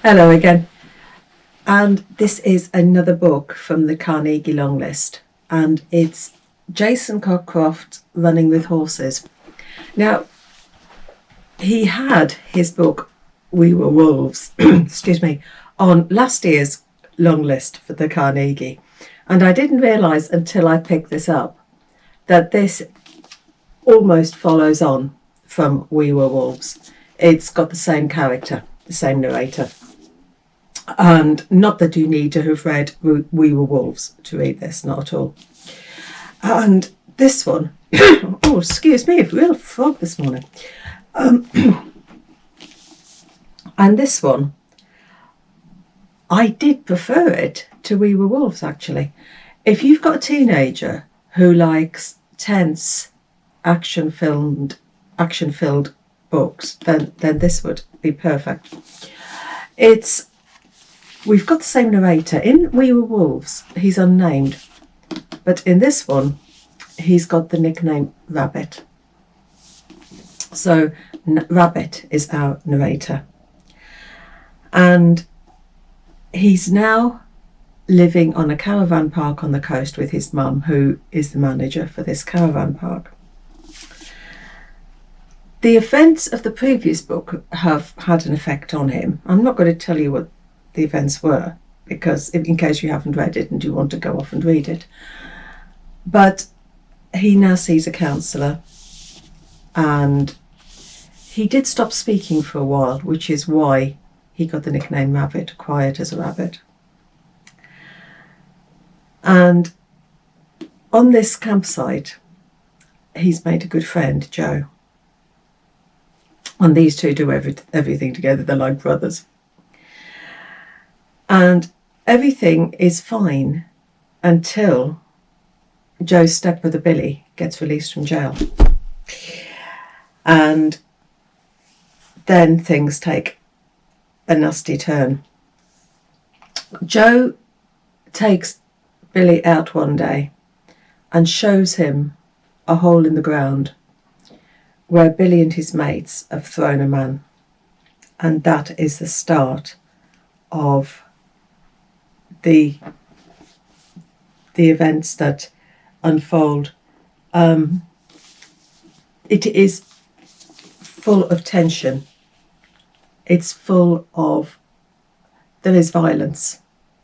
Hello again. And this is another book from the Carnegie long list, and it's Jason Cockcroft, Running with Horses. Now, he had his book We Were Wolves excuse me, on last year's long list for the Carnegie, and I didn't realise until I picked this up that this almost follows on from We Were Wolves. It's got the same character, the same narrator. And not that you need to have read We Were Wolves to read this, not at all. And this one, oh, excuse me, a real frog this morning. And this one, I did prefer it to We Were Wolves, actually. If you've got a teenager who likes tense, action-filled books, then this would be perfect. We've got the same narrator. In We Were Wolves, he's unnamed. But in this one, he's got the nickname Rabbit. So Rabbit is our narrator. And he's now living on a caravan park on the coast with his mum, who is the manager for this caravan park. The events of the previous book have had an effect on him. I'm not going to tell you what the events were, because in case you haven't read it and you want to go off and read it. But he now sees a counsellor, and he did stop speaking for a while, which is why he got the nickname Rabbit, quiet as a rabbit. And on this campsite, he's made a good friend, Joe. And these two do everything together. They're like brothers. And everything is fine until Joe's stepbrother Billy gets released from jail. And then things take a nasty turn. Joe takes Billy out one day and shows him a hole in the ground where Billy and his mates have thrown a man. And that is the start of the events that unfold. It is full of tension. It's full of, there is violence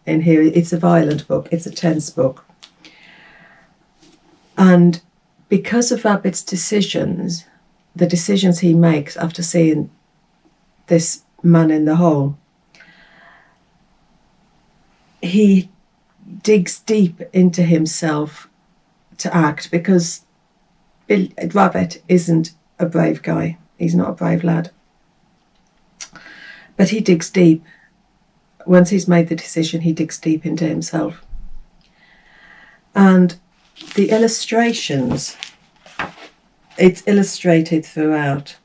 in here. It's a violent book. It's a tense book. And because of Rabbit's decisions, the decisions he makes after seeing this man in the hole, he digs deep into himself to act, because Rabbit isn't a brave guy. He's not a brave lad. But he digs deep. Once he's made the decision, he digs deep into himself. And the illustrations, it's illustrated throughout.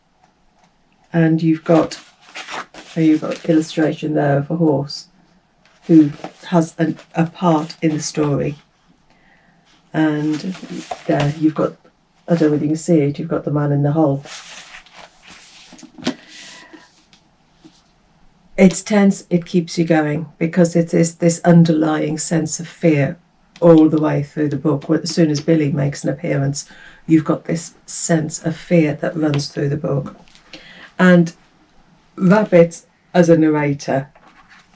And you've got illustration there of a horse who has a part in the story. And there you've got, I don't know whether you can see it, you've got the man in the hole. It's tense, it keeps you going, because it is this underlying sense of fear all the way through the book. As soon as Billy makes an appearance, you've got this sense of fear that runs through the book. And Rabbit, as a narrator,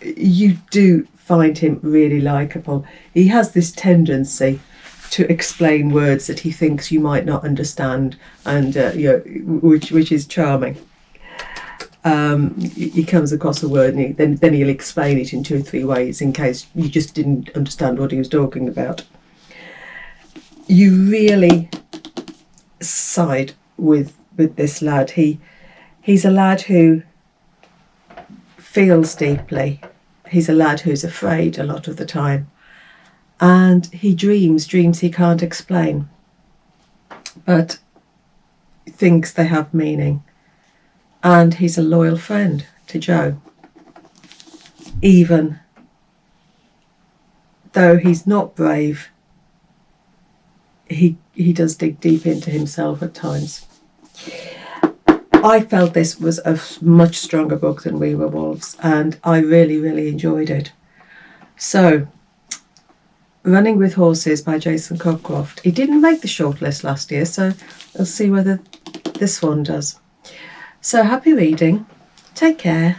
you do find him really likeable. He has this tendency to explain words that he thinks you might not understand, and which is charming. He comes across a word and then he'll explain it in 2 or 3 ways in case you just didn't understand what he was talking about. You really side with this lad. He's a lad who feels deeply. He's a lad who's afraid a lot of the time. And he dreams he can't explain, but thinks they have meaning. And he's a loyal friend to Joe, even though he's not brave. He does dig deep into himself at times. I felt this was a much stronger book than We Were Wolves, and I really, really enjoyed it. So, Running with Horses by Jason Cockcroft. He didn't make the shortlist last year, so we'll see whether this one does. So happy reading. Take care.